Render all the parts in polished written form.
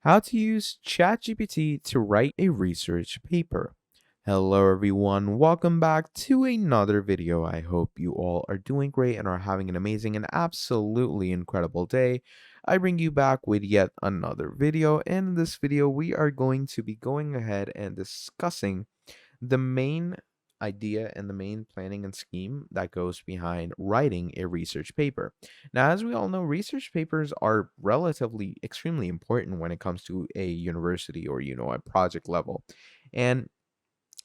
How to use ChatGPT to write a research paper. Hello, everyone. Welcome back to another video. I hope you all are doing great and are having an amazing and absolutely incredible day. I bring you back with yet another video. And in this video, we are going to be going ahead and discussing the main idea and the main planning and scheme that goes behind writing a research paper. Now, as we all know, research papers are relatively extremely important when it comes to a university or, a project level. And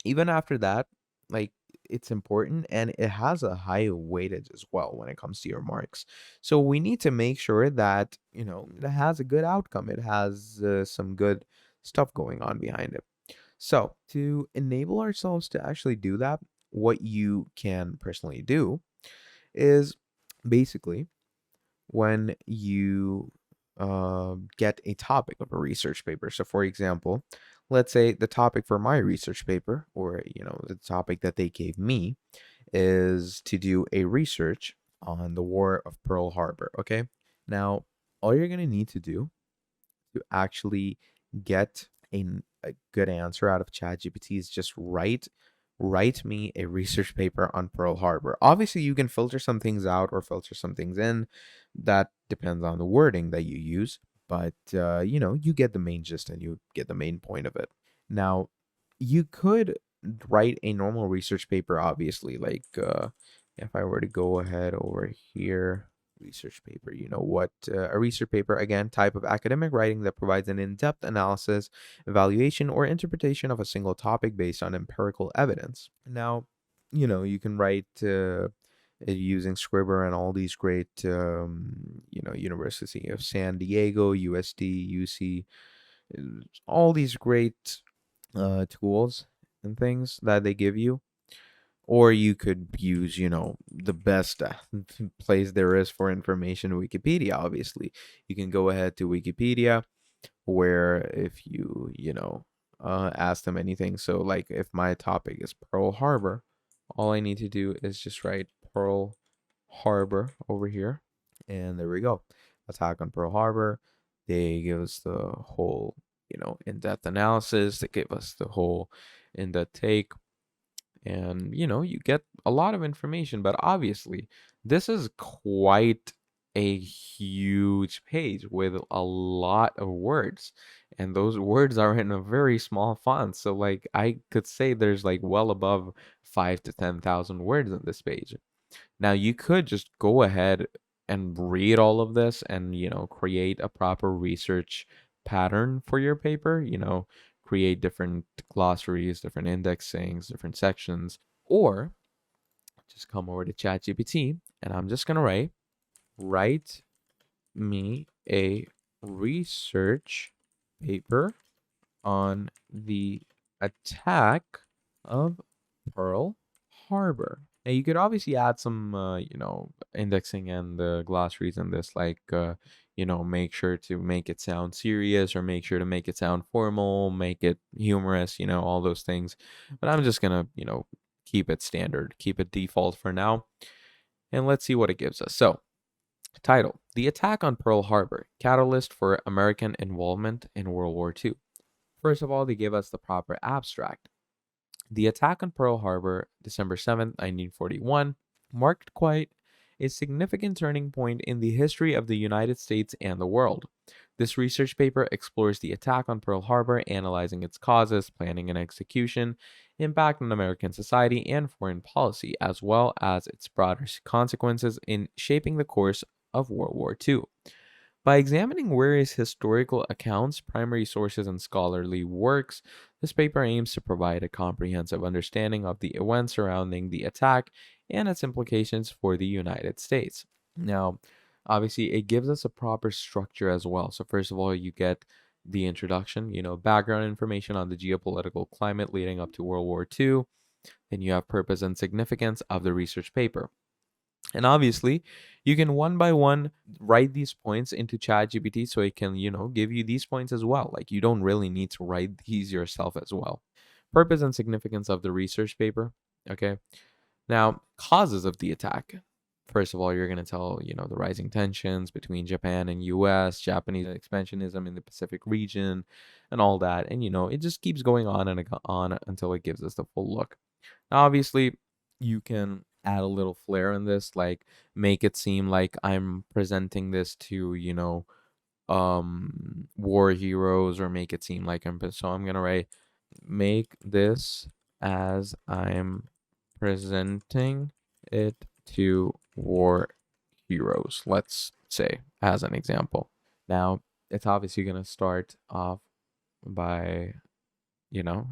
even after that, like it's important and it has a high weightage as well when it comes to your marks. So we need to make sure that, it has a good outcome. It has some good stuff going on behind it. So, to enable ourselves to actually do that, what you can personally do is basically when you get a topic of a research paper. So, for example, let's say the topic for my research paper, or the topic that they gave me, is to do a research on the War of Pearl Harbor. Okay, now all you're gonna need to do to actually get a good answer out of ChatGPT is just write me a research paper on Pearl Harbor. Obviously, you can filter some things out or filter some things in. That depends on the wording that you use, but you get the main gist and you get the main point of it. Now, you could write a normal research paper, obviously, like if I were to go ahead over here, research paper, a research paper, again, type of academic writing that provides an in-depth analysis, evaluation, or interpretation of a single topic based on empirical evidence. Now, you can write using Scribner and all these great, University of San Diego, USD, UC, uh, all these great tools and things that they give you. Or you could use, the best place there is for information, Wikipedia, obviously. You can go ahead to Wikipedia, where if ask them anything. So, like, if my topic is Pearl Harbor, all I need to do is just write Pearl Harbor over here. And there we go. Attack on Pearl Harbor. They give us the whole, in depth analysis. They give us the whole in depth take, and you get a lot of information. But obviously this is quite a huge page with a lot of words, and those words are in a very small font. So, like, I could say there's like well above 5 to 10,000 words on this page. Now, you could just go ahead and read all of this and, create a proper research pattern for your paper, create different glossaries, different indexings, different sections, or just come over to ChatGPT and I'm just going to write me a research paper on the attack of Pearl Harbor. Now, you could obviously add some, indexing and the glossaries in this, like, make sure to make it sound serious or make sure to make it sound formal, make it humorous, all those things. But I'm just going to, keep it standard, keep it default for now. And let's see what it gives us. So, title: The Attack on Pearl Harbor, Catalyst for American Involvement in World War II. First of all, they give us the proper abstract. The attack on Pearl Harbor, December 7th, 1941, marked quite a significant turning point in the history of the United States and the world. This research paper explores the attack on Pearl Harbor, analyzing its causes, planning and execution, impact on American society and foreign policy, as well as its broader consequences in shaping the course of World War II. By examining various historical accounts, primary sources, and scholarly works, this paper aims to provide a comprehensive understanding of the events surrounding the attack and its implications for the United States. Now, obviously, it gives us a proper structure as well. So, first of all, you get the introduction, background information on the geopolitical climate leading up to World War II. Then you have purpose and significance of the research paper. And obviously, you can one by one write these points into ChatGPT so it can, give you these points as well. Like, you don't really need to write these yourself as well. Purpose and significance of the research paper. Okay. Now, causes of the attack. First of all, you're going to tell, the rising tensions between Japan and US, Japanese expansionism in the Pacific region, and all that. And, it just keeps going on and on until it gives us the full look. Now, obviously, you can add a little flair in this, like make it seem like I'm presenting this to, war heroes, or make it seem like so I'm going to write, make this as I'm presenting it to war heroes, let's say, as an example. Now, it's obviously going to start off by,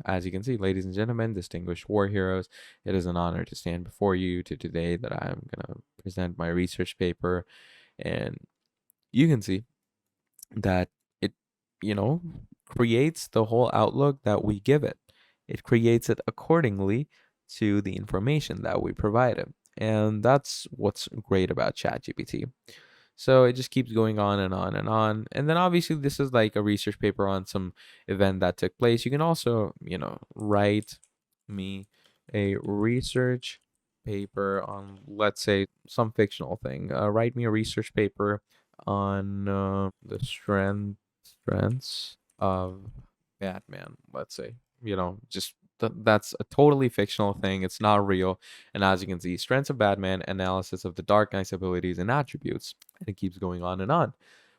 as you can see, ladies and gentlemen, distinguished war heroes, it is an honor to stand before you to today that I'm going to present my research paper. And you can see that it, you know, creates the whole outlook that we give it. It creates it accordingly to the information that we provide it. And that's what's great about ChatGPT. So it just keeps going on and on and on. And then obviously this is like a research paper on some event that took place. You can also, write me a research paper on, let's say, some fictional thing. Write me a research paper on the strengths of Batman, let's say. Just that's a totally fictional thing. It's not real. And as you can see, strengths of Batman, analysis of the Dark Knight's abilities and attributes. And it keeps going on and on.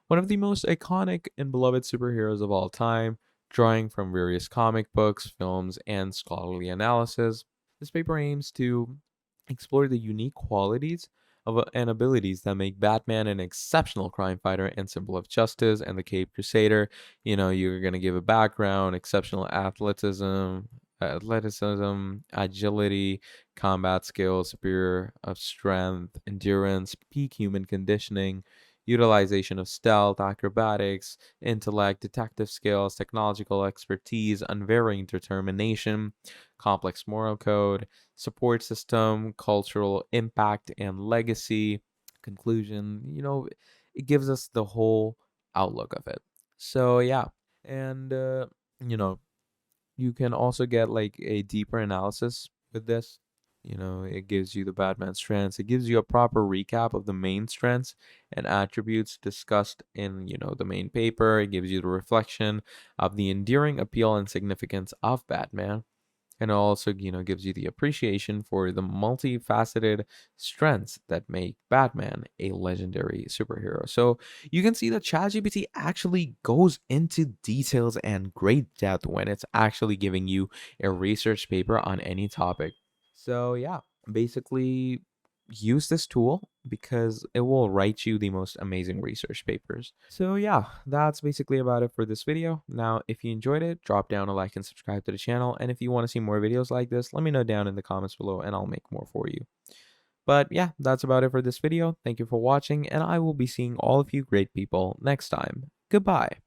One of the most iconic and beloved superheroes of all time, drawing from various comic books, films, and scholarly analysis. This paper aims to explore the unique qualities and abilities that make Batman an exceptional crime fighter and symbol of justice, and the Cape Crusader. You're going to give a background, exceptional athleticism, agility, combat skills, superior of strength, endurance, peak human conditioning, utilization of stealth, acrobatics, intellect, detective skills, technological expertise, unvarying determination, complex moral code, support system, cultural impact and legacy, conclusion. It gives us the whole outlook of it. So, yeah. And, you know, you can also get like a deeper analysis with this. It gives you the Batman strengths. It gives you a proper recap of the main strengths and attributes discussed in, the main paper. It gives you the reflection of the enduring appeal and significance of Batman. And it also, gives you the appreciation for the multifaceted strengths that make Batman a legendary superhero. So you can see that ChatGPT actually goes into details and great depth when it's actually giving you a research paper on any topic. So yeah, basically use this tool because it will write you the most amazing research papers. So yeah, that's basically about it for this video. Now, if you enjoyed it, drop down a like and subscribe to the channel. And if you want to see more videos like this, let me know down in the comments below and I'll make more for you. But yeah, that's about it for this video. Thank you for watching, and I will be seeing all of you great people next time. Goodbye.